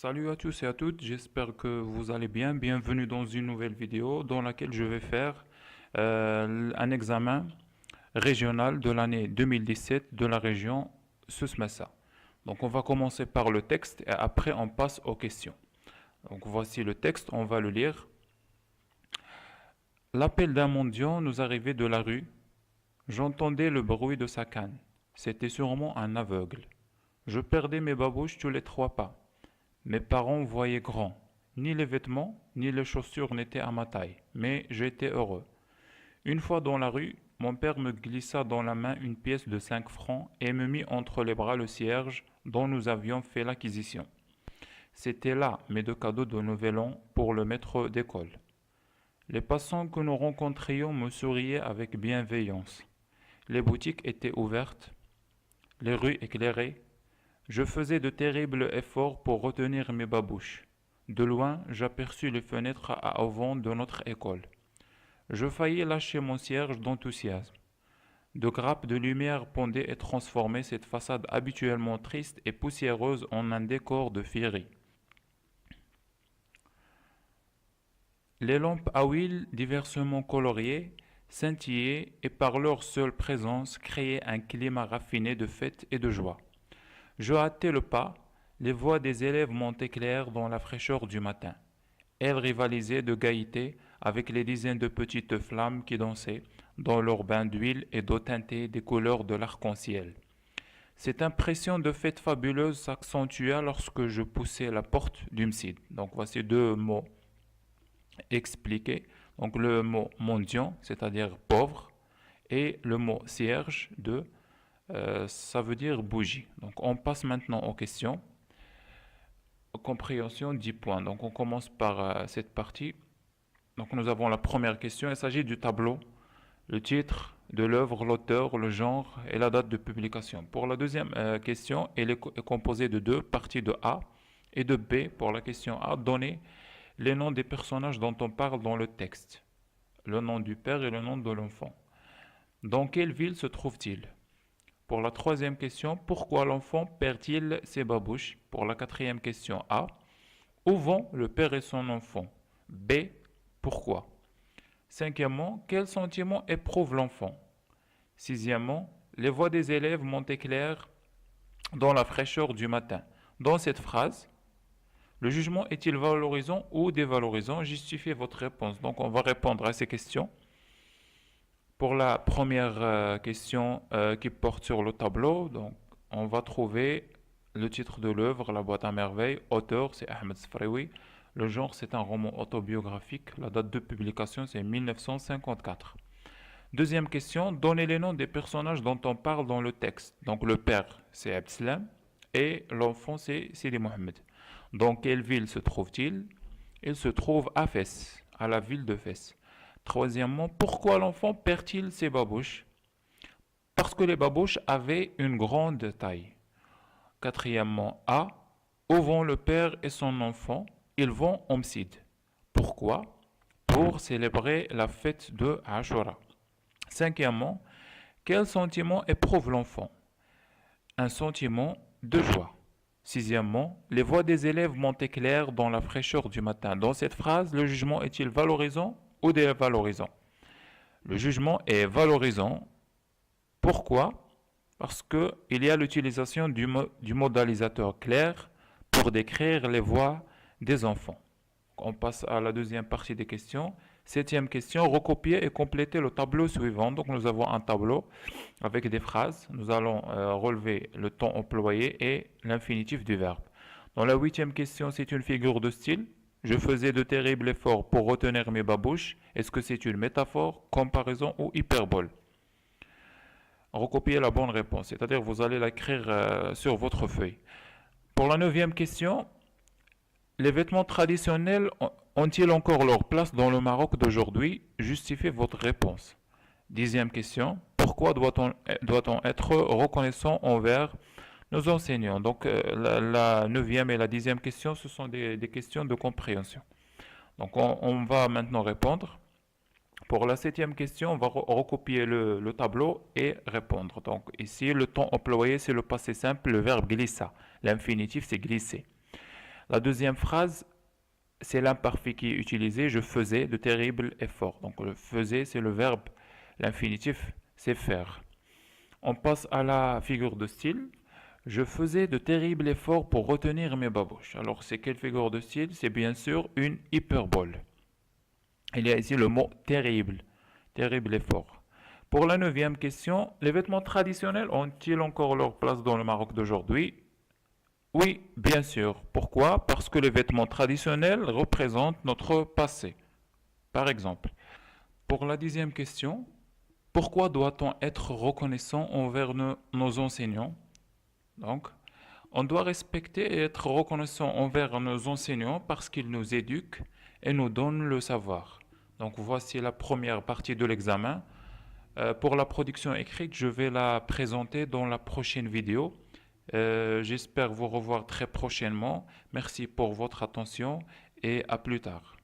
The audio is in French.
Salut à tous et à toutes, j'espère que vous allez bien. Bienvenue dans une nouvelle vidéo dans laquelle je vais faire un examen régional de l'année 2017 de la région Souss-Massa. Donc on va commencer par le texte et après on passe aux questions. Donc voici le texte, on va le lire. L'appel d'un mendiant nous arrivait de la rue. J'entendais le bruit de sa canne. C'était sûrement un aveugle. Je perdais mes babouches tous les 3 pas. Mes parents voyaient grand. Ni les vêtements, ni les chaussures n'étaient à ma taille, mais j'étais heureux. Une fois dans la rue, mon père me glissa dans la main une pièce de 5 francs et me mit entre les bras le cierge dont nous avions fait l'acquisition. C'étaient là mes 2 cadeaux de Nouvel An pour le maître d'école. Les passants que nous rencontrions me souriaient avec bienveillance. Les boutiques étaient ouvertes, les rues éclairées. Je faisais de terribles efforts pour retenir mes babouches. De loin, j'aperçus les fenêtres à auvent de notre école. Je faillis lâcher mon cierge d'enthousiasme. De grappes de lumière pendaient et transformaient cette façade habituellement triste et poussiéreuse en un décor de féerie. Les lampes à huile diversement coloriées scintillaient et par leur seule présence créaient un climat raffiné de fête et de joie. Je hâtai le pas, les voix des élèves montaient claires dans la fraîcheur du matin. Elles rivalisaient de gaieté avec les dizaines de petites flammes qui dansaient dans leurs bains d'huile et d'eau teintée des couleurs de l'arc-en-ciel. Cette impression de fête fabuleuse s'accentua lorsque je poussai la porte du Msid. Donc voici 2 mots expliqués. Donc le mot mendiant, c'est-à-dire pauvre, et le mot cierge ça veut dire bougie. Donc on passe maintenant aux questions. Compréhension 10 points. Donc on commence par cette partie. Donc nous avons la première question. Il s'agit du tableau, le titre de l'œuvre, l'auteur, le genre et la date de publication. Pour la deuxième question, elle est composée de 2 parties de A et de B. Pour la question A, donnez les noms des personnages dont on parle dans le texte. Le nom du père et le nom de l'enfant. Dans quelle ville se trouve-t-il? Pour la troisième question, pourquoi l'enfant perd-il ses babouches? Pour la quatrième question A, où vont le père et son enfant? B, pourquoi? Cinquièmement, quel sentiment éprouve l'enfant? Sixièmement, les voix des élèves montent claires dans la fraîcheur du matin. Dans cette phrase, le jugement est-il valorisant ou dévalorisant? Justifiez votre réponse. Donc on va répondre à ces questions. Pour la première question qui porte sur le tableau, donc on va trouver le titre de l'œuvre, La boîte à merveilles. Auteur, c'est Ahmed Sfraoui. Le genre, c'est un roman autobiographique. La date de publication, c'est 1954. Deuxième question, donnez les noms des personnages dont on parle dans le texte. Donc le père, c'est Abdeslam et l'enfant, c'est Sidi Mohamed. Dans quelle ville se trouve-t-il? Il se trouve à Fès, à la ville de Fès. Troisièmement, pourquoi l'enfant perd-il ses babouches? Parce que les babouches avaient une grande taille. Quatrièmement, A, où vont le père et son enfant? Ils vont au Msid. Pourquoi? Pour célébrer la fête de Ashura. Cinquièmement, quel sentiment éprouve l'enfant? Un sentiment de joie. Sixièmement, les voix des élèves montent claires dans la fraîcheur du matin. Dans cette phrase, le jugement est-il valorisant ou dévalorisant? Le jugement est valorisant. Pourquoi? Parce qu'il y a l'utilisation du modalisateur clair pour décrire les voix des enfants. On passe à la deuxième partie des questions. Septième question, recopier et compléter le tableau suivant. Donc nous avons un tableau avec des phrases. Nous allons relever le temps employé et l'infinitif du verbe. Dans la huitième question, c'est une figure de style. Je faisais de terribles efforts pour retenir mes babouches. Est-ce que c'est une métaphore, comparaison ou hyperbole? Recopiez la bonne réponse, c'est-à-dire vous allez l'écrire sur votre feuille. Pour la neuvième question, les vêtements traditionnels ont-ils encore leur place dans le Maroc d'aujourd'hui? Justifiez votre réponse. Dixième question, pourquoi doit-on être reconnaissant envers nos enseignants? Donc la neuvième et la dixième question, ce sont des questions de compréhension. Donc on va maintenant répondre. Pour la septième question, on va recopier le tableau et répondre. Donc ici, le temps employé, c'est le passé simple, le verbe glissa. L'infinitif, c'est glisser. La deuxième phrase, c'est l'imparfait qui est utilisé. Je faisais de terribles efforts. Donc le faisait, c'est le verbe. L'infinitif, c'est faire. On passe à la figure de style. Je faisais de terribles efforts pour retenir mes babouches. Alors c'est quelle figure de style? C'est bien sûr une hyperbole. Il y a ici le mot terrible. Terrible effort. Pour la neuvième question, les vêtements traditionnels ont-ils encore leur place dans le Maroc d'aujourd'hui? Oui, bien sûr. Pourquoi? Parce que les vêtements traditionnels représentent notre passé. Par exemple, pour la dixième question, pourquoi doit-on être reconnaissant envers nos enseignants? Donc, on doit respecter et être reconnaissant envers nos enseignants parce qu'ils nous éduquent et nous donnent le savoir. Donc, voici la première partie de l'examen. Pour la production écrite, je vais la présenter dans la prochaine vidéo. J'espère vous revoir très prochainement. Merci pour votre attention et à plus tard.